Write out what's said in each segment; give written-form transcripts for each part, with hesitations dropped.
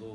2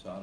4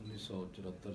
1974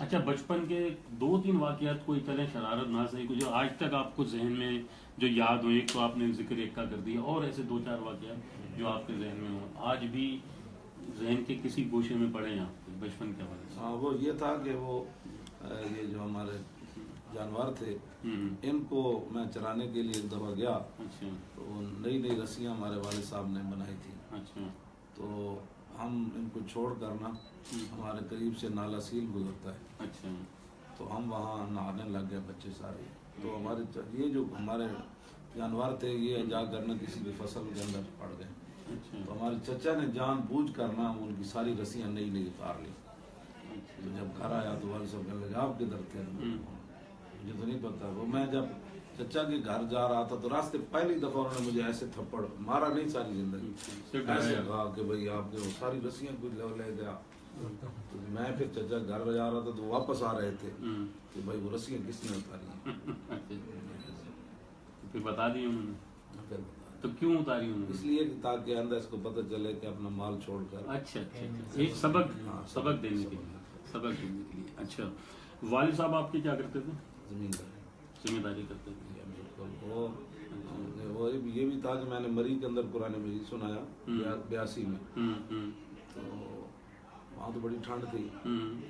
اچھا بچپن کے 2-3 واقعات کوئی چلیں شرارت نہ صحیح کچھ جو آج تک آپ کو ذہن میں جو یاد ہو، ایک تو آپ نے ذکر ایک کا کر دیا، اور ایسے 2-4 واقعات جو آپ کے ذہن میں ہوں آج بھی ذہن کے کسی گوشے میں پڑے ہیں آپ کے بچپن کے حوالے سے؟ ہاں وہ یہ تھا کہ وہ یہ جو ہمارے جانور تھے ان کو میں چرانے کے لیے ایک دفعہ گیا، اچھا تو نئی نئی رسیاں ہمارے والد صاحب نے بنائی تھی، اچھا تو ہم ان کو چھوڑ کر نا ہمارے قریب سے نالا سیل گزرتا ہے، اچھا تو ہم وہاں نہانے لگ گئے بچے سارے، تو ہمارے یہ جو ہمارے جانور تھے یہ جا کر نا کسی کی فصل کے اندر پڑ گئے، اچھا تو ہمارے چچا نے جان بوجھ کر نا ان کی ساری رسیاں نئی نئی اتار لی، تو جب گھر آیا تو والد صاحب کہنے لگے آپ کدھر تھے؟ مجھے تو نہیں پتا، وہ میں جب چچا کے گھر جا رہا تھا تو راستے پہلی دفعہ انہوں نے مجھے ایسے تھپڑ مارا نہیں ساری زندگی، ایسے کہا کہ بھائی آپ کے وہ ساری رسیاں کچھ لے گیا، تو میں پھر چچا گھر جا رہا تھا تو واپس آ رہے تھے کہ بھائی وہ رسیاں کس نے اتاری ہیں، پھر بتا دی انہوں نے؟ پھر تو کیوں اتاری انہوں نے؟ اس لیے کہ تاکہ آئندہ اس کو پتہ چلے کہ اپنا مال چھوڑ کر اچھا اچھا ایک سبق دینے کے لیے اچھا والد صاحب آپ کے کیا کرتے تھے؟ زمیندار ذمہ داری کرتے تھے؟ بالکل، وہ یہ بھی تھا کہ میں نے مری کے اندر قرآن مجید سنایا 82 میں، تو وہاں تو بڑی ٹھنڈ تھی،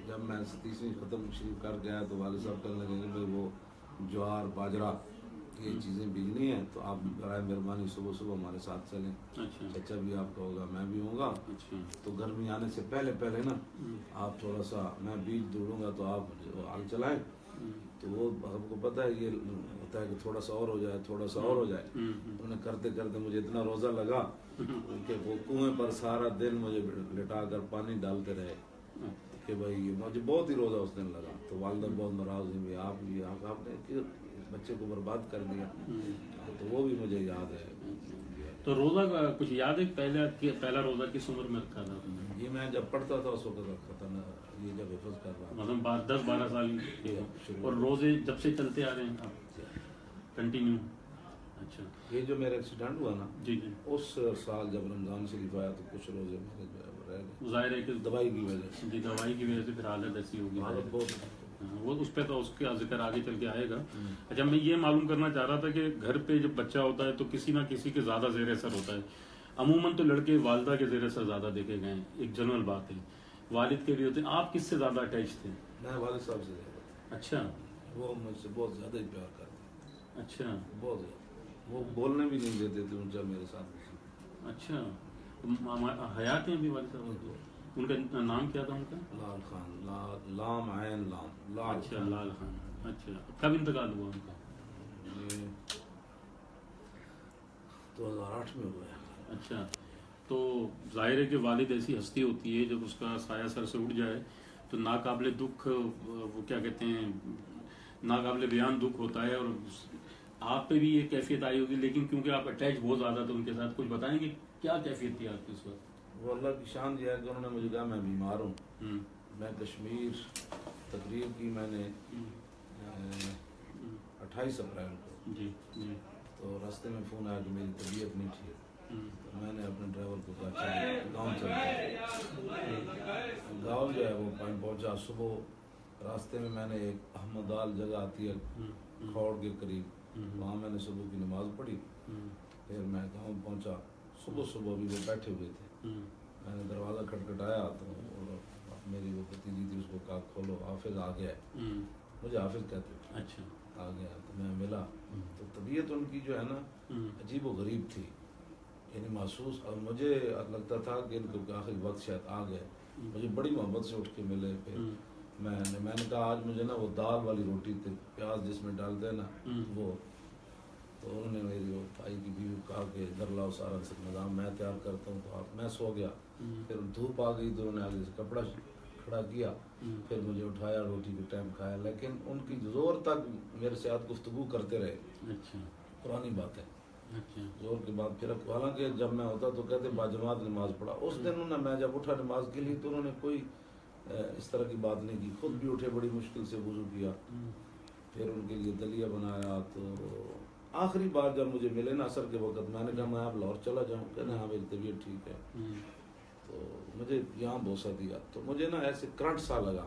جب میں 30ویں ختم شریف کر گیا تو والد صاحب کہنے لگے کہ بھائی وہ جوار باجرہ یہ چیزیں بیجنی ہیں تو آپ برائے مہربانی صبح صبح ہمارے ساتھ چلیں، چچا بھی آپ کا ہوگا میں بھی ہوں گا، تو گرمی آنے سے پہلے نا آپ تھوڑا سا میں بیج دوڑوں گا تو آپ ہل چلائیں، تو وہ ہم کو پتہ ہے یہ ہوتا ہے کہ تھوڑا سا اور ہو جائے تھوڑا سا اور ہو جائے، انہوں نے کرتے کرتے مجھے اتنا روزہ لگا کہ وہ کنویں پر سارا دن مجھے لٹا کر پانی ڈالتے رہے کہ بھائی مجھے بہت ہی روزہ اس دن لگا، تو والدہ بہت ناراض ہوئی، آپ نے بچے کو برباد کر دیا، تو وہ بھی مجھے یاد ہے۔ تو روزہ کا کچھ یاد ہے پہلا روزہ کس عمر میں رکھا تھا؟ یہ میں جب پڑھتا تھا اس وقت رکھا تھا نا، یہ جب حفظ کر رہا تھا، مطلب 10-12 سال کے، اور روزے جب سے چلتے آ رہے ہیں آپ کنٹینیو؟ اچھا یہ جو میرا ایکسیڈنٹ ہوا نا جی اس سال جب رمضان شریف آیا تو کچھ روزے میرے جو ہے وہ رہ گئے، ظاہر ہے کہ دوائی کی وجہ سے، جی دوائی کی وجہ سے پھر حالت ایسی ہوگی، حالت بہت وہ اس پہ تو اس کا ذکر آگے چل کے آئے گا۔ اچھا میں یہ معلوم کرنا چاہ رہا تھا کہ گھر پہ جب بچہ ہوتا ہے تو کسی نہ کسی کے زیادہ زیر اثر ہوتا ہے، عموماً تو لڑکے والدہ کے زیر اثر زیادہ دیکھے گئے ہیں، ایک جنرل بات ہے، والد کے بھی ہوتے ہیں، آپ کس سے زیادہ اٹیچ تھے؟ میں والد صاحب سے زیادہ، اچھا وہ مجھ سے بہت زیادہ ہی پیار کرتے، اچھا بہت زیادہ، وہ بولنے بھی نہیں دیتے تھے جب میرے ساتھ۔ اچھا حیات ہیں ابھی والد صاحب؟ ان کا نام کیا تھا ان کا؟ لال خان، لام عین لام، لال اچھا لال خان، اچھا کب انتقال ہوا ان کا؟ یہ 2008 میں ہوا ہے۔ اچھا تو ظاہر ہے کہ والد ایسی ہستی ہوتی ہے جب اس کا سایہ سر سے اٹھ جائے تو ناقابل دکھ، وہ کیا کہتے ہیں، ناقابل بیان دکھ ہوتا ہے، اور آپ پہ بھی یہ کیفیت آئی ہوگی، لیکن کیونکہ آپ اٹیچ بہت زیادہ تھے ان کے ساتھ، کچھ بتائیں گے کیا کیفیت تھی آپ کی اس وقت؟ وہ اللہ کی شان یہ ہے کہ انہوں نے مجھے کہا میں بیمار ہوں، میں کشمیر تقریر کی میں نے 28 اپریل کو، جی جی، تو راستے میں فون آیا کہ میری طبیعت نہیں ٹھیک، تو میں نے اپنے ڈرائیور کو کہا چلو گاؤں چلتے، گاؤں جو ہے وہ پہنچا، صبح راستے میں نے ایک احمد آل جگہ آتی ہے کھوڑ کے قریب، وہاں میں نے صبح کی نماز پڑھی، پھر میں گاؤں پہنچا، صبح بھی وہ بیٹھے ہوئے تھے، میں نے دروازہ کھٹکھٹایا تو میری وہ بھتیجی تھی، اس کو کہا کھولو، حافظ آ گیا ہے، مجھے حافظ کہتے تھے، اچھا آ گیا تو میں ملا، تو طبیعت ان کی جو ہے نا عجیب و غریب تھی، یعنی محسوس، اور مجھے لگتا تھا کہ ان کو آخری وقت شاید آ گئے، مجھے بڑی محبت سے اٹھ کے ملے، پھر میں نے کہا آج مجھے نا وہ دال والی روٹی تھی، پیاز جس میں ڈالتے ہیں نا وہ، تو انہوں نے میری وہ بھائی کی بیوی کو کہا کہ ادھر لاؤ سارا نظام میں تیار کرتا ہوں، تو میں سو گیا، پھر دھوپ آ گئی تو انہوں نے آگے سے کپڑا کھڑا کیا، پھر مجھے اٹھایا، روٹی کے ٹائم کھایا، لیکن ان کی زور تک میرے ساتھ گفتگو کرتے رہے، اچھا پرانی بات ہے، اچھا زور کے بعد پھر حالانکہ جب میں ہوتا تو کہتے باجماعت نماز پڑھا، اس دن انہوں نے، میں جب اٹھا نماز کے لیے تو انہوں نے کوئی اس طرح کی بات نہیں کی، خود بھی اٹھے، بڑی مشکل سے وضو کیا، پھر ان کے لیے دلیہ بنایا، تو آخری بار جب مجھے ملے نا عصر کے وقت، میں نے کہا میں اب لاہور چلا جاؤں، کہنا ہاں میری طبیعت ٹھیک ہے، تو مجھے یہاں بوسہ دیا، تو مجھے نا ایسے کرنٹ سا لگا،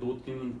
2-3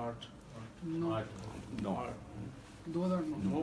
8 2009।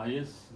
IS?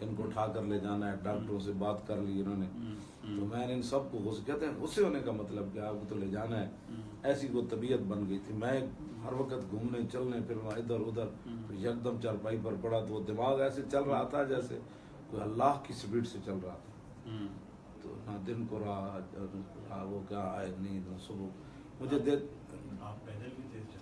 ان کو اٹھا کر لے جانا ہے، ڈاکٹروں سے بات کر لی انہوں نے، تو میں نے ان سب کو غصے، کہتے ہیں غصے ہونے کا مطلب کیا، آپ کو تو لے جانا ہے، ایسی وہ طبیعت بن گئی تھی، میں ہر وقت گھومنے چلنے پھرنا ادھر ادھر، تو یکدم چارپائی پر پڑا تو وہ دماغ ایسے چل رہا تھا جیسے کوئی اللہ کی سپیڈ سے چل رہا تھا، تو نہ دن کو رہا وہ کیا آئے نیند نہ صبح، مجھے آپ پیدل بھی تیز چلتے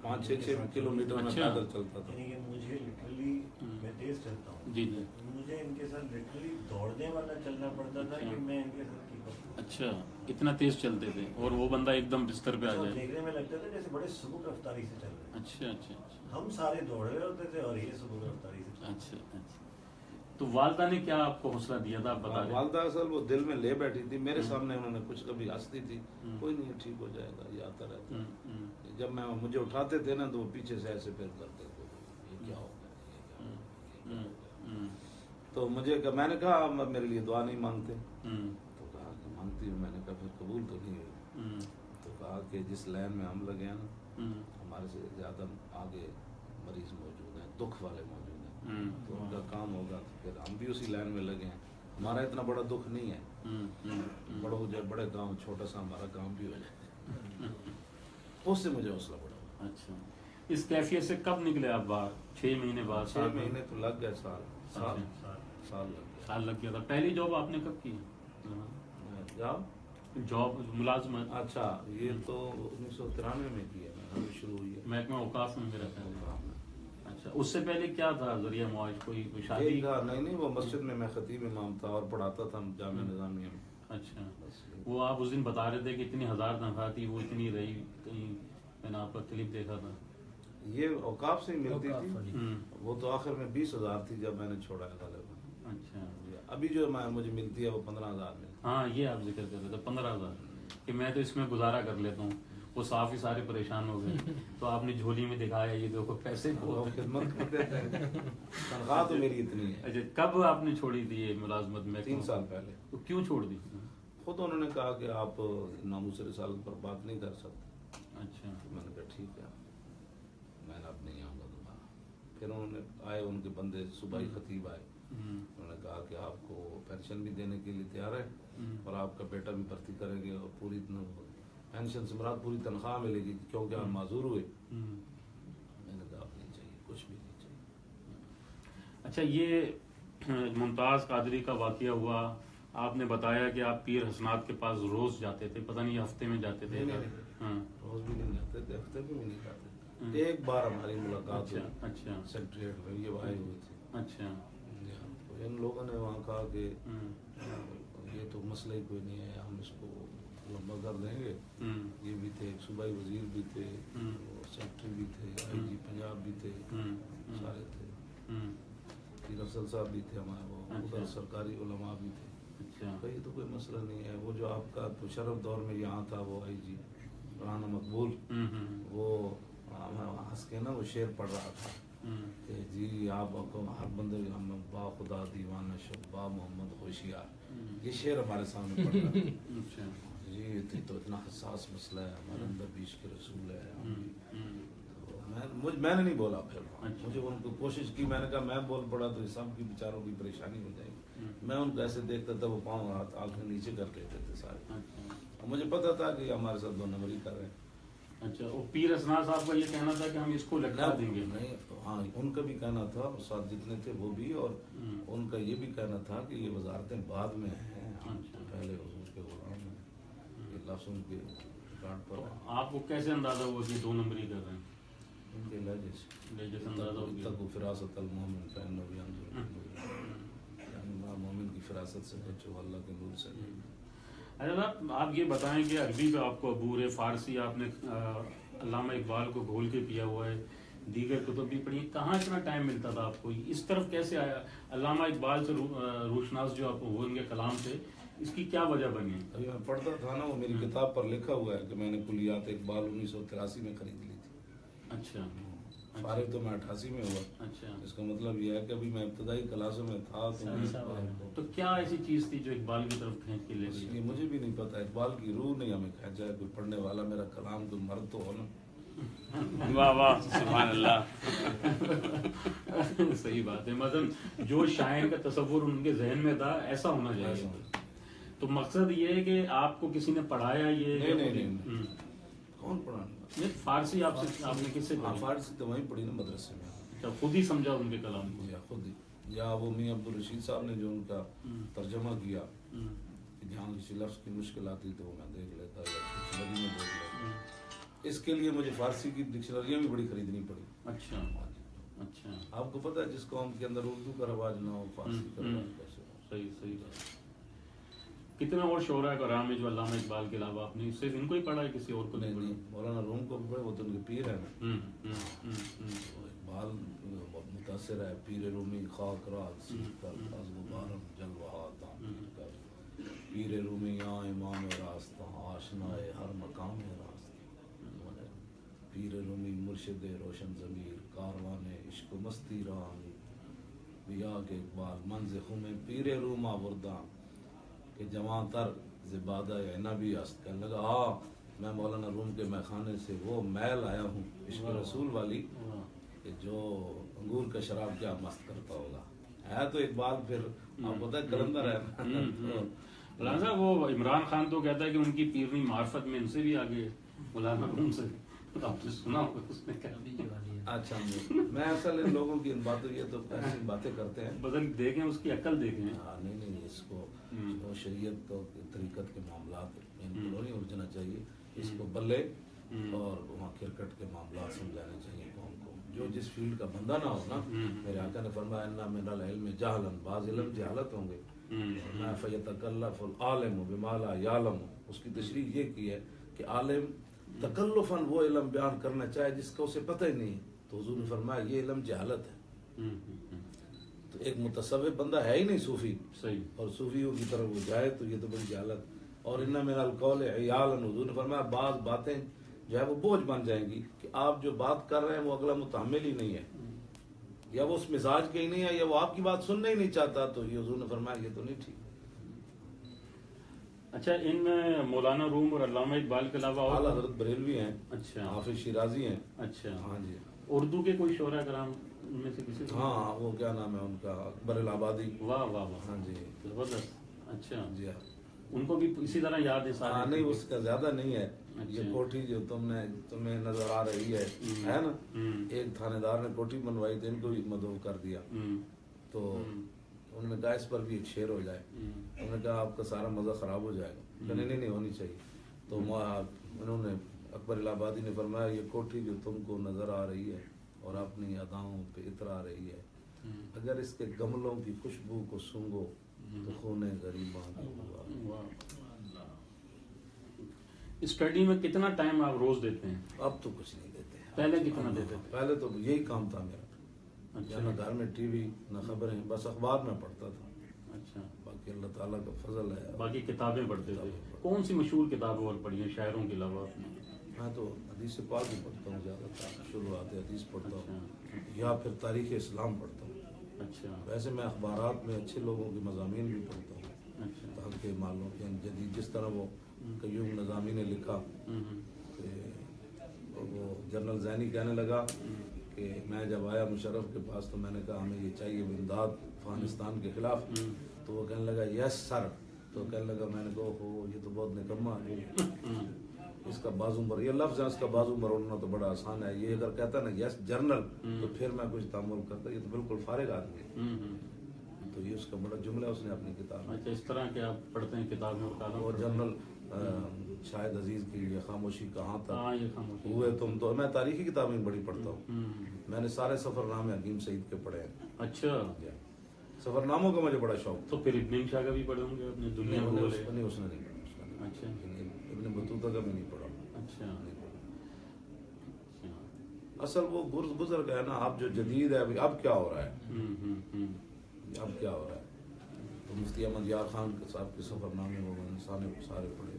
5-6 کلومیٹر میں پیدل چلتا تھا. یعنی کہ مجھے لٹرلی میں تیز چلتا ہوں، جی جی. مجھے ان کے ساتھ لٹرلی دوڑنے والا چلنا پڑتا تھا کہ میں ان کے ساتھ keep up کروں. اچھا اتنا تیز چلتے تھے اور وہ بندہ ایک دم بستر پہ آ تو جائے. دیکھنے میں لگتا تھا جیسے بڑے سبک رفتاری سے چل رہے ہیں. اچھا اچھا اچھا ہم سارے دوڑ رہے ہوتے تھے اور یہ سبک رفتاری سے. اچھا اچھا. تو والدہ نے کیا آپ کو حوصلہ دیا تھا، آپ بتا رہے ہیں؟ والدہ اصل وہ دل میں لے بیٹھی تھی، میرے سامنے انہوں نے کچھ کبھی ہنستی تھی، کوئی نہیں ٹھیک ہو جائے گا، یہ آتا رہتا ہے. جب میں مجھے اٹھاتے تھے نا تو وہ پیچھے سے ایسے پھر کرتے تھے، یہ کیا ہوگا. تو مجھے میں نے کہا میرے لیے دعا نہیں مانگتے، تو کہا کہ مانگتی ہوں. میں نے کہا پھر قبول تو نہیں ہوئی. تو کہا کہ جس لائن میں ہم لگے ہیں نا، ہمارے سے زیادہ آگے مریض موجود ہیں، دکھ والے موجود ہیں، تو ان کا کام ہوگا تو پھر ہم بھی اسی لائن میں لگے ہیں. ہمارا اتنا بڑا دکھ نہیں ہے، بڑا ہو جائے بڑے کام، چھوٹا سا ہمارا کام بھی ہو جائے. اس سے مجھے حوصلہ بڑا. اچھا اس کیفیت سے کب نکلے آپ باہر؟ 6 مہینے بعد؟ 6 مہینے تو لگ گئے، سال لگ گیا. سال لگ گیا تھا. پہلی جاب آپ نے کب کی؟ جاب ملازمت؟ اچھا یہ تو 1993 میں کی ہے، میں شروع ہوئی ہے محکمہ اوقاف میں میرا خیال ہے. اچھا اس سے پہلے کیا تھا ذریعہ معاش؟ کوئی شادی؟ نہیں وہ مسجد میں میں خطیب امام تھا اور پڑھاتا تھا جامعہ نظامیہ میں. اچھا وہ آپ اس دن بتا رہے تھے کہ اتنی 1000 تنخواہ تھی، وہ اتنی رہی کہیں؟ میں نے آپ کا کلپ دیکھا تھا. یہ اوقاف سے ہی ملتی تھی، وہ تو آخر میں 20,000 تھی جب میں نے چھوڑا ہے غالباً. اچھا ابھی جو مجھے ملتی ہے وہ 15,000 ملتی ہے. ہاں یہ آپ ذکر کر رہے تھے 15,000 کہ میں تو اس میں گزارا کر لیتا ہوں. وہ صاف ہی سارے پریشان ہو گئے تو آپ نے جھولی میں دکھایا یہ دیکھو پیسے بہت. خدمت کرتے تھے، تنخواہ تو میری اتنی ہے. اچھا کب آپ نے چھوڑی تھی یہ ملازمت میں؟ 3 سال پہلے. تو کیوں چھوڑ دی؟ خود انہوں نے کہا کہ آپ ناموس رسالت پر بات نہیں کر سکتے. اچھا میں نے کہا ٹھیک ہے، میں نے اب نہیں آؤں گا دوبارہ. پھر انہوں نے آئے ان کے بندے، صوبائی خطیب آئے، انہوں نے کہا کہ آپ کو پینشن بھی دینے کے لیے تیار ہے اور آپ کا بیٹا بھی بھرتی کریں گے اور پوری پینشن سے مراد پوری تنخواہ ملے گی کیونکہ آپ معذور ہوئے. میں نے کہا اب نہیں چاہیے، کچھ بھی نہیں چاہیے. اچھا یہ ممتاز قادری کا واقعہ ہوا، آپ نے بتایا کہ آپ پیر حسنات کے پاس روز جاتے تھے، پتہ نہیں ہفتے میں جاتے تھے؟ روز بھی نہیں جاتے تھے، ہفتے بھی نہیں جاتے تھے. ایک بار ہماری ملاقات ہوئی. اچھا سیکریٹریٹ میں یہ آئے ہوئے تھے. اچھا ان لوگوں نے وہاں کہا کہ یہ تو مسئلہ ہی کوئی نہیں ہے، ہم اس کو لمبا کر دیں گے. یہ بھی تھے، صوبائی وزیر بھی تھے، سیکرٹری بھی تھے، آئی جی پنجاب بھی تھے، سارے تھے. پیر افضل صاحب بھی تھے ہمارے، وہ ادھر سرکاری علماء بھی تھے. یہ تو کوئی مسئلہ نہیں ہے. وہ جو آپ کا شرف دور میں یہاں تھا وہ آئی جی رانا مقبول، وہ ہنس کے نا وہ شعر پڑھ رہا تھا کہ جی آپ ہر بندے ہم با خدا دیوانہ شب با محمد ہوشیار. یہ شعر ہمارے سامنے پڑھ رہا ہے. جی تو اتنا حساس مسئلہ ہے، ہمارے اندر بھی عشق رسول ہے. میں نے نہیں بولا. پھر مجھے ان کو کوشش کی، میں نے کہا میں بول پڑا تو سب کی بیچاروں کی پریشانی ہو جائے گی. میں ان کو ایسے دیکھتا تھا، وہ پاؤں ہاتھ آنکھیں نیچے کر لیتے تھے سارے. اور مجھے پتا تھا کہ ہمارے ساتھ 2 نمبری کر رہے ہیں. اچھا وہ پیر حسنات صاحب کا یہ کہنا تھا کہ ہم اس کو لٹکا دیں گے؟ نہیں، ہاں ان کا بھی کہنا تھا، اور ساتھ جتنے تھے وہ بھی، اور ان کا یہ بھی کہنا تھا کہ یہ وزارتیں بعد میں ہیں، پہلے حضور کے غلام ہیں. یہ لفظ ان کے ریکارڈ پر ہے. آپ کو کیسے اندازہ ہوا کہ 2 نمبری کر رہے ہیں؟ ان کے لہجے سے اندازہ ہو گیا. تک فراست المومن فإنه ينظر، یعنی مومن کی فراست سے بچو، اللہ کے نور سے. اچھا آپ یہ بتائیں کہ عربی پہ آپ کو عبور ہے، فارسی آپ نے علامہ اقبال کو گھول کے پیا ہوا ہے، دیگر کتب بھی پڑھی، کہاں اتنا ٹائم ملتا تھا آپ کو؟ اس طرف کیسے آیا؟ علامہ اقبال سے روشناس جو آپ کو ان کے کلام سے، اس کی کیا وجہ بنی؟ ابھی میں پڑھتا تھا نا، وہ میری کتاب پر لکھا ہوا ہے کہ میں نے کلیات اقبال 1983 میں خرید لی تھی. اچھا فارغ تو میں 88 میں ہوا. اچھا اس کا مطلب یہ ہے کہ ابھی میں ابتدائی کلاسوں میں تھا. تو کیا ایسی چیز تھی جو اقبال کی طرف کھینچ کے لے گئی؟ یہ مجھے بھی نہیں پتا. اقبال کی روح نہیں ہمیں کھینچا ہے. کوئی پڑھنے والا میرا کلام کوئی مرد تو ہو نا. واہ واہ سبحان اللہ. صحیح بات ہے. مثلا جو شاعر کا تصور ان کے ذہن میں تھا ایسا ہونا چاہیے. تو مقصد یہ ہے کہ آپ کو کسی نے پڑھایا یہ؟ نہیں. کون پڑھانے؟ فارسی آپ نے کس سے پڑھی؟ فارسی تو وہیں پڑھی نا مدرسے میں. اچھا خود ہی سمجھا ان کے کلام کو؟ یا خود ہی، یا وہ میاں عبدالرشید صاحب نے جو ان کا ترجمہ کیا، جہاں کسی لفظ کی مشکل آتی تو وہ میں دیکھ لیتا یا ڈکشنری میں دیکھ لیتا. اس کے لیے مجھے فارسی کی ڈکشنریاں بھی بڑی خریدنی پڑی. اچھا اچھا. آپ کو پتہ ہے جس قوم کے اندر اردو کا رواج نہ ہو فارسی کا رواج کیسے ہو؟ صحیح بات. کتنا اور شعراء کرام ہے جو علامہ اقبال کے علاوہ آپ نے صرف ان کو ہی پڑھا ہے، کسی اور کو نہیں پڑھا؟ مولانا روم کو بھی پڑھے، وہ تو ان کے پیر ہیں. اقبال متاثر ہے. پیر رومی خاک رات سیکھ کر از غبارم جلوہ تعمیر کر، پیر رومی یا امام راستہ آشنائے ہر مقام راستہ. پیر رومی مرشد روشن ضمیر کاروان عشق و مستی رانی، بیا کے اقبال منز خم پیر روم آوردہ کہ جوان تر زبادہ نبی است. کہنے لگا میں مولانا روم کے میخانے سے وہ میل آیا ہوں عشق رسول والی کہ جو انگور کا شراب کیا مست کرتا ہوگا. ہے تو اقبال پھر آپ پتہ ہے کلندر ہے. مولانا صاحب وہ عمران خان تو کہتا ہے کہ ان کی پیرنی معرفت میں ان سے بھی آگے مولانا روم سے. آپ نے سنا ہوگا اس نے کہا. اچھا میں اصل ان لوگوں کی ان باتوں، یہ تو ایسی باتیں کرتے ہیں بدل دیکھیں اس کی عقل دیکھیں. نہیں اس کو شریعت تو طریقت کے معاملات ان کو نہیں الجھنا چاہیے. اس کو بلے اور وہاں کرکٹ کے معاملات سمجھانے چاہیے قوم کو. جو جس فیلڈ کا بندہ نہ ہو نا، میرے آقا نے فرمایا انا من العلم جہلا، بعض علم جہالت ہوں گے. میں فیتکلف العالم بما لا یعلم، اس کی تشریح یہ کی ہے کہ عالم تکلفاً وہ علم بیان کرنا چاہے جس کا اسے پتہ ہی نہیں. تو حضور نے فرمایا یہ علم جہالت ہے. تو ایک متصوف بندہ ہے ہی نہیں صوفی، اور صوفیوں کی طرف وہ جائے تو یہ تو بڑی جہالت. اور ان من القول عیالا، حضور نے فرمایا بعض باتیں جو ہے وہ بوجھ بن جائیں گی کہ آپ جو بات کر رہے ہیں وہ اگلا متحمل ہی نہیں ہے، یا وہ اس مزاج کے ہی نہیں ہے، یا وہ آپ کی بات سننا ہی نہیں چاہتا. تو یہ حضور نے فرمایا یہ تو نہیں ٹھیک. اچھا ان میں مولانا روم اور علامہ اقبال کے علاوہ اور حضرت بریلوی ہیں. اچھا. حافظ شیرازی ہیں. اچھا. ہاں جی. اردو کے کوئی شعراء کرام ان میں سے کسی کو؟ ہاں وہ کیا نام ہے ان کا، اکبر الآبادی. واہ واہ واہ. ہاں جی زبردست. اچھا جی. ان کو بھی اسی طرح یاد ہے سارے؟ نہیں اس کا زیادہ نہیں ہے. یہ کوٹھی جو تمہیں نظر آ رہی ہے نا، ایک تھانے دار نے کوٹھی بنوائی تھی، ان کو بھی مدعو کر دیا. تو انہوں نے کہا اس پر بھی ایک شعر ہو جائے. انہوں نے کہا آپ کا سارا مزہ خراب ہو جائے گا. نہیں ہونی چاہیے. تو انہوں نے اکبر الآبادی نے فرمایا یہ کوٹھی جو تم کو نظر آ رہی ہے اور اپنی اداؤں پہ اترا رہی ہے، اگر اس کے گملوں کی خوشبو کو سونگو تو خونے غریباں کی ہوا. اسٹڈی میں کتنا ٹائم آپ روز دیتے ہیں؟ اب تو کچھ نہیں دیتے. پہلے کتنا دیتے تھے؟ پہلے تو یہی کام تھا میرا. نہ گھر میں ٹی وی نہ خبریں، بس اخبار میں پڑھتا تھا. اچھا. باقی اللہ تعالیٰ کا فضل ہے. باقی کتابیں پڑھتے تھے. کون سی مشہور کتابیں اور پڑھی ہیں شاعروں کے علاوہ آپ نے؟ میں تو حدیث پاک بھی پڑھتا ہوں زیادہ تر. شروعات حدیث پڑھتا ہوں یا پھر تاریخ اسلام پڑھتا ہوں. اچھا. ویسے میں اخبارات میں اچھے لوگوں کے مضامین بھی پڑھتا ہوں. اچھا. تاکہ معلوم یعنی جدید جس طرح وہ قیوم نظامی نے لکھا کہ وہ جنرل زینی کہنے لگا کہ میں جب آیا مشرف کے پاس تو میں نے کہا ہمیں یہ چاہیے امداد افغانستان کے خلاف. تو وہ کہنے لگا یس سر. تو کہنے لگا، میں نے کہا ہو یہ تو بہت نکما ہے، اس کا بازو مر، یہ لفظ ہے اس کا بازو مروڑنا تو بڑا آسان ہے. یہ اگر کہتا ہے نا یس جنرل تو پھر میں کچھ تعامل کرتا. یہ تو بالکل فارغ آدمی ہے. تو یہ اس کا بڑا جملہ اس نے اپنی کتاب میں. اچھا اس طرح کہ آپ پڑھتے ہیں کتابیں اور کالم. اور جنرل شاہد عزیز کی یہ خاموشی کہاں تک یہ خاموشی ہوئے تم. تو میں تاریخی کتابیں بڑی پڑھتا ہوں. میں نے سارے سفر نامے حکیم سعید کے پڑھے ہیں. اچھا. سفر ناموں کا مجھے بڑا شوق. تو پھر ابن شاہ کا بھی پڑھے ہوں گے اپنے دنیا اس نے میں؟ نہیں پڑھا. اچھا. ابن بطوطہ کا بھی نہیں پڑھا. اچھا. اصل وہ گزر گیا نا. اب جو جدید ہے اب کیا ہو رہا ہے، اب کیا ہو رہا ہے. تو مفتی احمد یار خان صاحب کے سفر نامے وہ سارے پڑھے.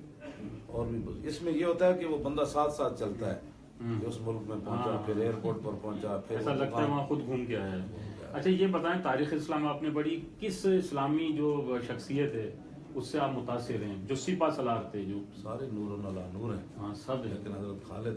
اور بھی اس میں یہ ہوتا ہے کہ وہ بندہ ساتھ ساتھ چلتا ہے کہ اس ملک میں پہنچا، پھر ایئرپورٹ پر پہنچا، پھر ایسا لگتا ہے وہاں خود گھوم کے آیا ہے. اچھا یہ بتائیں تاریخ اسلام آپ نے پڑھی، کس اسلامی جو شخصیت ہے اس سے آپ متاثر ہیں؟ جو سپہ سالار تھے جو سارے نور علی نور ہیں. ہاں سب. لیکن حضرت خالد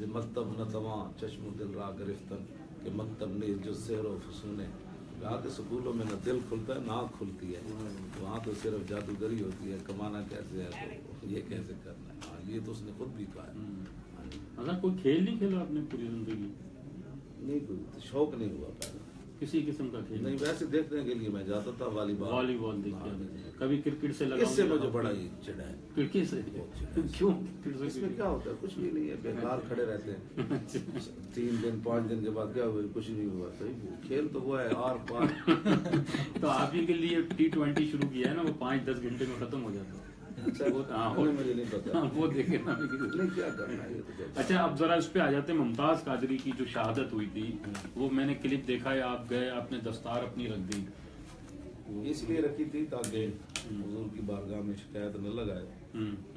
یہ مکتب نہ تواں چشم و دل را گرفتن کہ مکتب نے جو سحر و فسونے، کہا کہ سکولوں میں نہ دل کھلتا ہے نہ آنکھ کھلتی ہے، وہاں تو صرف جادوگری ہوتی ہے، کمانا کیسے ہے تو یہ کیسے کرنا ہے، ہاں یہ تو اس نے خود بھی کہا ہے۔ اگر کوئی کھیل نہیں کھیلا آپ نے پوری زندگی؟ نہیں کوئی شوق نہیں ہوا پہلے، کسی قسم کا کھیل نہیں ویسے دیکھنے کے لیے میں جاتا تھا والی بال، والی بال دیکھتے ہیں، کبھی کرکٹ سے لگا؟ اس سے مجھے بڑا ہی چڑھا ہے، کرکٹ سے کیوں؟ اس میں کیا ہوتا ہے کچھ بھی نہیں ہے، بیکار کھڑے رہتے ہیں 3 دن 5 دن کے بعد کیا ہوا کچھ نہیں ہوا، صحیح کھیل تو ہوا ہے آر پار۔ تو آپ ہی کے لیے T20 شروع کیا ہے نا، وہ 5-10 گھنٹے میں ختم ہو جاتا ہے۔ مجھے نہیں پتا وہ دیکھے نا نہیں کیا کرنا ہے یہ تو۔ اچھا اب ذرا اس پہ آ جاتے ہیں، ممتاز قادری کی جو شہادت ہوئی تھی وہ میں نے کلپ دیکھا ہے، آپ گئے آپ نے دستار اپنی رکھ دی، اس لیے رکھی تھی تاکہ حضور کی بارگاہ میں شکایت نہ لگائے،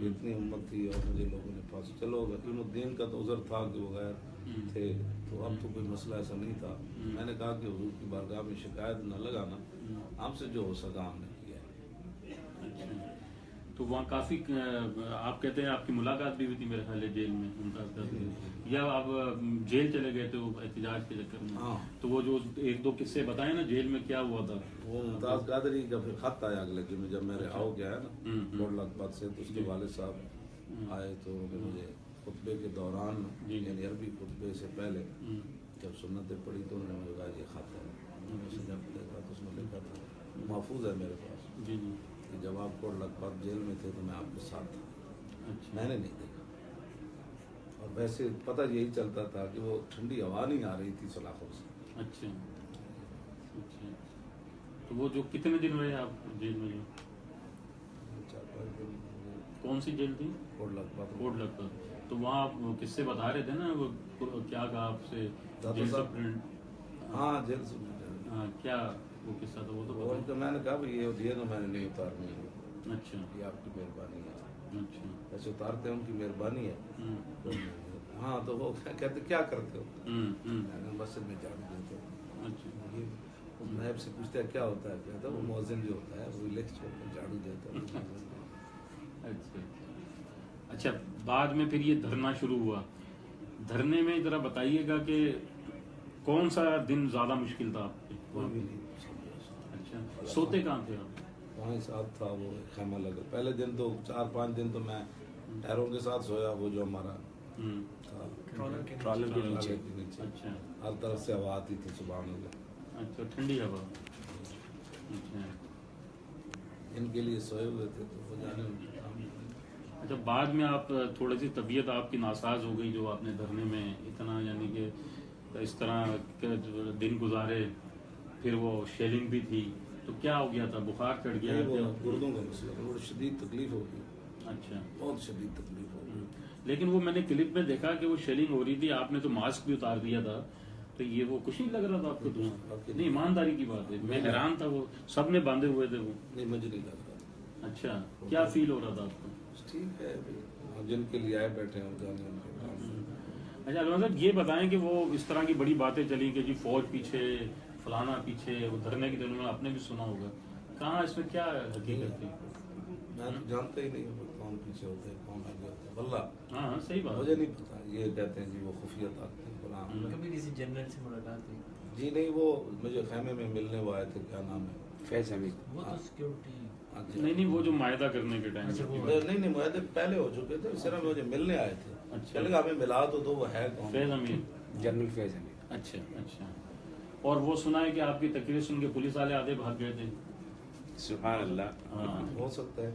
اتنی امت تھی اور مجھے لوگوں نے پاس، چلو حکیم الدین کا تو عذر تھا کہ وہ غیر تھے تو اب تو کوئی مسئلہ ایسا نہیں تھا، میں نے کہا کہ حضور کی بارگاہ میں شکایت نہ لگانا، ہم سے جو ہو سکا ہم نے کیا ہے۔ تو وہاں کافی آپ کہتے ہیں آپ کی ملاقات بھی ہوئی تھی میرے خیال ہے جیل میں ممتاز قادری، یا آپ جیل چلے گئے تھے وہ احتجاج کے چکر میں، تو وہ جو 1-2 قصے بتائیں نا جیل میں کیا ہوا تھا؟ وہ ممتاز قادری کا پھر خط آیا اگلے دن جب میں رہا ہو گیا ہے نا بوڑھ لکھپت سے، تو اس کے والد صاحب آئے تو انہوں نے مجھے خطبے کے دوران یعنی عربی خطبے سے پہلے جب سنتیں پڑھی تو انہوں نے مجھے کہا یہ خط ہے، جب دیکھا تو اس میں لکھا تھا محفوظ ہے میرے پاس کہ جب آپ بوڑھ لکھپت جیل میں تھے تو میں آپ کے ساتھ تھا، میں نے نہیں دیکھا، اور ویسے پتہ یہی چلتا تھا کہ وہ ٹھنڈی ہوا نہیں آ رہی تھی سلاخوں سے۔ اچھا اچھا، تو وہ جو کتنے دن رہے آپ جیل میں؟ 4-5 دن کون سی جیل تھی؟ بوڑھ لکھپت۔ کوٹ لکھپت۔ تو وہاں آپ وہ قصے بتا رہے تھے نا، وہ کیا کہا آپ سے جیل سپرنٹ؟ ہاں جیل سے ہاں کیا وہ قصہ تھا وہ تو اور بتائیں۔ میں نے کہا بھی یہ ہوتی ہے تو میں نے نہیں اتارنی ہے، اچھا یہ آپ کی مہربانی ہے، اچھا ایسے اتارتے ہیں ان کی مہربانی ہے۔ ہاں تو وہ کہتے کیا کرتے ہو؟ میں نے مسجد میں جھاڑو دیتے ہو۔ اچھا یہ نائب سے پوچھتا ہے کیا ہوتا ہے، کہتا ہے وہ مؤذن جو ہوتا ہے وہ لیکس چھوڑ کر جھاڑو دیتا ہے۔ اچھا اچھا، بعد میں پھر یہ دھرنا شروع ہوا، دھرنے میں ذرا بتائیے گا کہ کون سا دن زیادہ مشکل تھا آپ کے؟ کوئی بھی نہیں، اچھا، سوتے کہاں تھے آپ؟ وہاں ساتھ تھا وہ خیمہ لگا، پہلے دن تو 4-5 دن تو میں ٹائروں کے ساتھ سویا، وہ جو ہمارا تھا ٹرالر کے نیچے، اچھا ہر طرف سے ہوا آتی تھی سبحان اللہ، اچھا ٹھنڈی ہوا، اچھا ان کے لیے سوئے ہوئے تھے تو وہ جانے ان کے کام۔ اچھا بعد میں آپ تھوڑی سی طبیعت آپ کی ناساز ہو گئی جو آپ نے دھرنے میں اتنا یعنی کہ اس طرح کے دن گزارے، پھر وہ شیلنگ بھی تھی، تو کیا ہو گیا تھا؟ بخار چڑھ گیا؟ وہ گردوں کا مسئلہ تھا، بڑی شدید تکلیف ہو گئی، اچھا بہت شدید تکلیف ہو گئی۔ لیکن وہ میں نے کلپ میں دیکھا کہ وہ شیلنگ ہو رہی تھی، آپ نے تو ماسک بھی اتار دیا تھا، تو یہ وہ کچھ نہیں لگ رہا تھا آپ کو؟ نہیں ایمانداری کی بات ہے، میں حیران تھا، وہ سب نے باندھے ہوئے تھے وہ۔ نہیں مجھے نہیں لگ رہا۔ اچھا کیا فیل ہو رہا تھا آپ کو؟ ٹھیک ہے جن کے لیے آئے بیٹھے ہیں جانے ان کے کام۔ اچھا علامہ صاحب یہ بتائیں کہ وہ اس طرح کی بڑی باتیں چلی کہ جی فوج پیچھے، فلانا پیچھے، وہ دھرنے کے دنوں میں آپ نے بھی سنا ہوگا، کہاں اس میں کیا حقیقت تھی؟ میں تو جانتا ہی نہیں ہوں کون پیچھے ہوتے ہیں کون آگے ہوتے ہیں، واللہ ہاں ہاں صحیح بات، مجھے نہیں پتا، یہ کہتے ہیں جی وہ خفیہ طاقتیں فلاں۔ کبھی کسی جنرل سے ملاقات ہوئی؟ جی نہیں، وہ مجھے خیمے میں ملنے وہ آئے تھے، کیا نام ہے، فیض حمید۔ وہ تو سیکیورٹی، نہیں وہ جو معاہدہ کرنے کے ٹائم اچھا، وہ نہیں معاہدے پہلے ہو چکے تھے، صرف مجھے ملنے آئے تھے، اچھا۔ چلے گا ہمیں ملا تو دو، وہ ہے کون؟ فیض امیر، جنرل فیض حمید۔ اچھا اچھا، اور وہ سنا ہے کہ آپ کی تقریر سن کے پولیس والے آدھے بھاگ گئے تھے؟ سبحان اللہ۔ ہاں ہو سکتا ہے،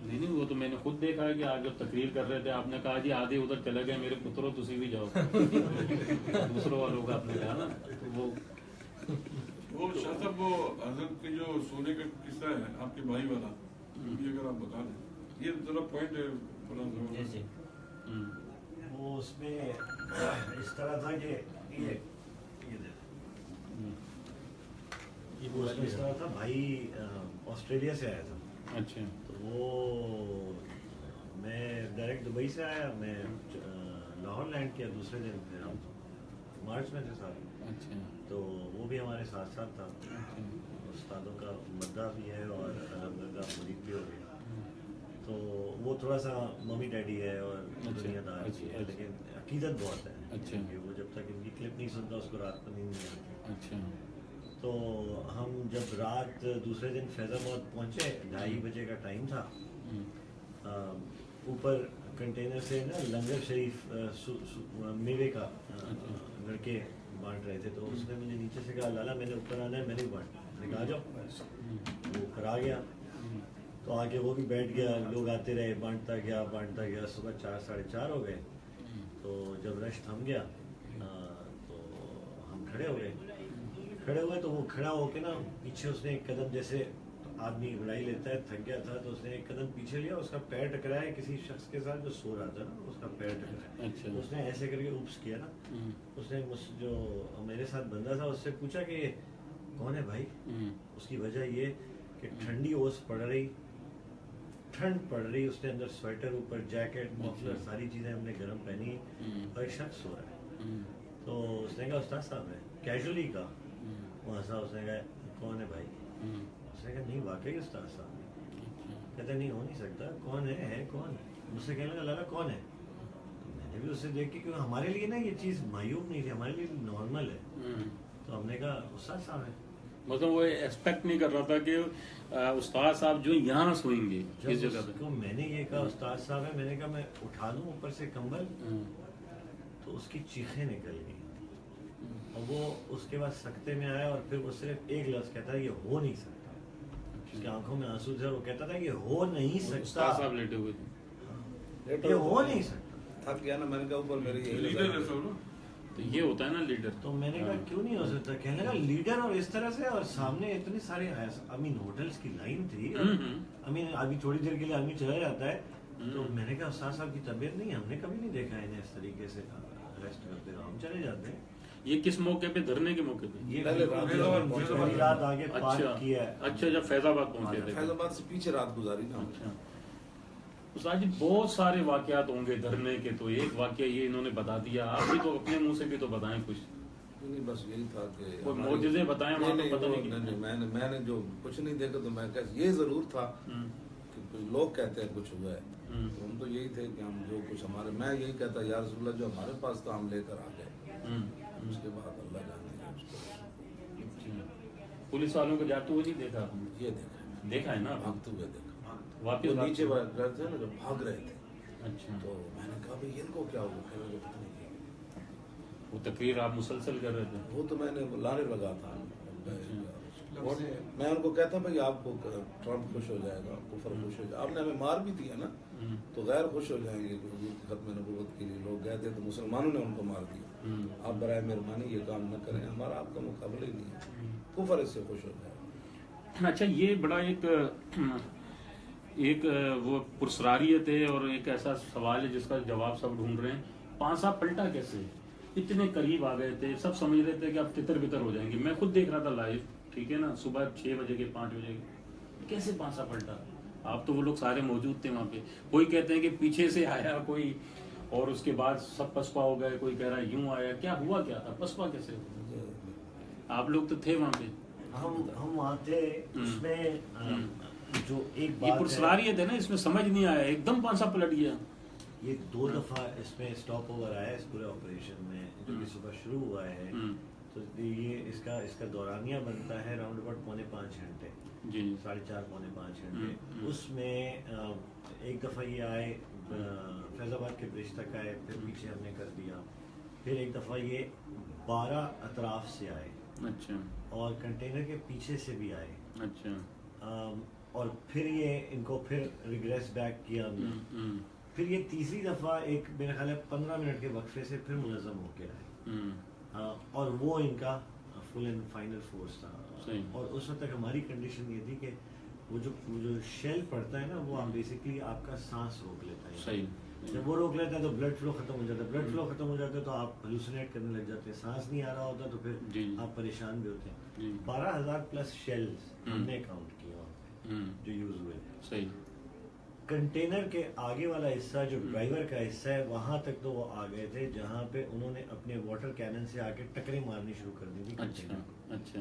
نہیں وہ تو میں نے خود دیکھا ہے کہ آج جب تقریر کر رہے تھے آپ نے کہا جی آدھے ادھر چلے گئے میرے پتروں تسی بھی جاؤ، دوسروں والوں کا آپ نے کہا نا، تو وہ شاہ صاحب وہ حضرت کے جو سونے کا قصہ ہے آپ کے بھائی والا، یہ اگر آپ بتا دیں، یہ ذرا پوائنٹ ہے بڑا جیسے وہ اس میں اس طرح تھا کہ اس طرح تھا، بھائی آسٹریلیا سے آیا تھا، اچھا تو وہ میں ڈائریکٹ دبئی سے آیا، میں لاہور لینڈ کیا دوسرے دن، پھر ہم مارچ میں تھے ساتھ، اچھا تو وہ بھی ہمارے ساتھ ساتھ تھا، استادوں کا مدعا بھی ہے اور الحمدللہ مرید بھی ہو گیا، تو وہ تھوڑا سا ممی ڈیڈی ہے اور اچھا، دنیا دار بھی ہے، اچھا، لیکن عقیدت بہت ہے اچھا۔ کہ وہ جب تک ان کی کلپ نہیں سنتا اس کو رات کو نیند نہیں آتی۔ اچھا تو ہم جب رات دوسرے دن فیض آباد پہنچے 2:30 بجے کا ٹائم تھا، اوپر کنٹینر سے نا لنگر شریف میوے کا لڑکے بانٹ رہے تھے، تو اس نے مجھے نیچے سے کہا لالا میں نے اوپر آنا ہے، میں نہیں بانٹنا۔ میں نے کہا آ جاؤ، وہ اوپر آ گیا، تو آ کے وہ بھی بیٹھ گیا، لوگ آتے رہے، بانٹتا گیا، صبح 4 ساڑھے 4 ہو گئے۔ تو جب رش تھم گیا تو ہم کھڑے ہوئے تو وہ کھڑا ہو کے نا پیچھے اس نے ایک قدم، جیسے آدمی لڑائی لیتا ہے، تھک گیا تھا تو اس نے ایک قدم پیچھے لیا، اس کا پیر ٹکرایا کسی شخص کے ساتھ جو سو رہا تھا نا، اس کا پیر ٹکرایا۔ اچھا۔ اس نے ایسے کر کے اوپس کیا نا، اس نے جو میرے ساتھ بندہ تھا اس سے پوچھا کہ یہ کون ہے بھائی؟ اس کی وجہ یہ کہ ٹھنڈی اوس پڑ رہی، ٹھنڈ پڑ رہی، اس نے اندر سویٹر، اوپر جیکٹ، مفلر، ساری چیزیں ہم نے گرم پہنی، اور ایک شخص سو رہا ہے۔ تو اس نے کہا استاد صاحب ہے، کیجولی کا وہاں سا، اس نے کہا کون ہے بھائی؟ اس نے کہا نہیں واقعی استاد صاحب ہے۔ کہتے نہیں ہو نہیں سکتا، کون ہے کون؟ مجھ سے کہنے لگا لالا کون ہے؟ میں نے بھی اسے دیکھ کے، کیونکہ ہمارے لیے نا یہ چیز معیوب نہیں تھی، ہمارے لیے نارمل ہے، تو ہم نے کہا استاد صاحب ہے۔ مطلب وہ ایکسپیکٹ نہیں کر رہا تھا کہ استاد صاحب جو یہاں سوئیں گے اس جگہ پہ۔ تو میں نے یہ کہا استاد صاحب ہے، میں نے کہا میں اٹھا دوں اوپر سے کمبل، تو اس کی چیخیں نکل گئی، اور وہ اس کے بعد سکتے میں آیا، اور پھر وہ صرف ایک لفظ کہتا ہے یہ ہو نہیں سکتا، اس کی آنکھوں میں آنسو تھے، وہ کہتا تھا یہ ہو نہیں سکتا، استاد صاحب لیٹے ہوئے تھے۔ یہ ہو نہیں سکتا۔ تھک گیا نا، میں نے کہا اوپر میری یہی لیڈر نظر ایسا ہو نا، تو یہ ہوتا ہے نا لیڈر۔ تو میں نے کہا کیوں نہیں ہو سکتا؟ کہنے لگا لیڈر اور اس طرح سے، اور سامنے اتنے سارے ہوٹلس کی لائن تھی، ابھی تھوڑی دیر کے لیے آدمی چلا جاتا ہے، تو میں نے کہا استاد صاحب کی طبیعت نہیں، ہم نے کبھی نہیں دیکھا انہیں اس طریقے سے ریسٹ کرتے ہوئے، ہم چلے جاتے ہیں۔ یہ کس موقع پہ؟ دھرنے کے موقع پہ؟ یہ پہلے پہلی رات آگے اچھا پارک کیا ہے۔ اچھا، جب فیض آباد پہنچے تھے۔ فیض آباد سے پیچھے رات گزاری نا۔ اچھا استاد جی، بہت سارے واقعات ہوں گے دھرنے کے، تو ایک واقعہ یہ انہوں نے بتا دیا، آپ بھی تو اپنے منہ سے بھی تو بتائیں کچھ، نہیں بس یہی تھا کہ کوئی معجزے بتائیں وہاں پہ، پتہ نہیں، میں نے جو کچھ نہیں دیکھا، تو میں کہا یہ ضرور تھا کہ لوگ کہتے ہیں کچھ ہوا ہے، ہم تو یہی تھے کہ ہم جو کچھ ہمارے، میں یہی کہتا یا رسول اللہ جو ہمارے پاس تھا ہم لے کر آ گئے، اس کے بعد اللہ جانے گا اس کو۔ پولیس والوں کو جاتے ہوئے نہیں دیکھا آپ نے؟ یہ دیکھا ہے نا آپ؟ بھاگتے ہوئے دیکھا، واپس وہ نیچے گئے تھے نا، جو بھاگ رہے تھے، اچھا، تو میں نے کہا بھائی ان کو کیا ہوا؟ کہنے لگے پتہ نہیں، وہ تقریر آپ مسلسل کر رہے تھے؟ وہ تو میں نے لانے لگا تھا، اور میں ان کو کہتا بھائی آپ کو ٹرمپ خوش ہو جائے گا، کفر خوش ہو جائے گا، آپ نے ہمیں مار بھی دیا نا، تو غیر خوش ہو جائیں گے، ختم نبوت کے لیے لوگ گئے تھے تو مسلمانوں نے ان کو مار دیا، آپ برائے مہربانی یہ کام نہ کریں، ہمارا آپ کا مقابلہ ہی نہیں ہے، کفر اس سے خوش ہو جائے گا۔ اچھا، یہ بڑا ایک وہ پرسراریت ہے، اور ایک ایسا سوال ہے جس کا جواب سب ڈھونڈ رہے ہیں، پانسا پلٹا کیسے؟ اتنے قریب آ گئے تھے، سب سمجھ رہے تھے کہ اب تتر بتر ہو جائیں گے، میں خود دیکھ رہا تھا لائیو، ٹھیک ہے نا، صبح 6 بجے کے 5 بجے کے، کیسے پانسا پلٹا؟ آپ تو وہ لوگ سارے موجود تھے وہاں پہ، کوئی کہتے ہیں کہ پیچھے سے آیا کوئی، اور اس کے بعد سب پسپا ہو گئے، کوئی کہہ رہا ہے یوں آیا، کیا ہوا کیا تھا؟ پسپا کیسے ہوا؟ آپ لوگ تو تھے وہاں پہ۔ ہم وہاں تھے، اس میں جو ایک یہ بات پرسراریت ہے نا، اس میں سمجھ نہیں آیا، ایک دم پانسا پلٹ گیا۔ یہ 2 دفعہ اس میں اسٹاپ اوور آیا اس پورے آپریشن میں، جو کہ صبح شروع ہوا ہے، تو یہ اس کا دورانیہ بنتا ہے راؤنڈ اباؤٹ 4.5 گھنٹے، جی 4.5 پونے 5 گھنٹے۔ اس میں ایک دفعہ یہ آئے فیض آباد کے برج تک آئے، پھر پیچھے ہم نے کر دیا، پھر ایک دفعہ یہ 12 اطراف سے آئے، اچھا، اور کنٹینر کے پیچھے سے بھی آئے، اچھا، اور پھر یہ ان کو پھر ریگریس بیک کیا ہم نے، پھر یہ تیسری دفعہ ایک میرے خیال ہے 15 منٹ کے وقفے سے پھر منظم ہو کے آئے، اور وہ ان کا فل اینڈ فائنل فورس تھا۔ اور اس وقت تک ہماری کنڈیشن یہ تھی کہ وہ جو شیل پڑتا ہے نا، وہ بیسکلی آپ کا سانس روک لیتا ہے، صحیح، جب وہ روک لیتا ہے تو بلڈ فلو ختم ہو جاتا ہے، بلڈ فلو ختم ہو جاتا ہے تو آپ ہلوسینیٹ کرنے لگ جاتے ہیں، سانس نہیں آ رہا ہوتا تو پھر آپ پریشان بھی ہوتے ہیں۔ 12,000 پلس شیلز ہم نے کاؤنٹ کیا وہاں پہ جو یوز ہوئے۔ صحیح، کنٹینر کے آگے والا حصہ جو ڈرائیور کا حصہ ہے، وہاں تک تو وہ آ گئے تھے جہاں پہ انہوں نے اپنے واٹر کینن سے آ کے ٹکریں مارنی شروع کر دی تھی کنٹینر کو۔ اچھا،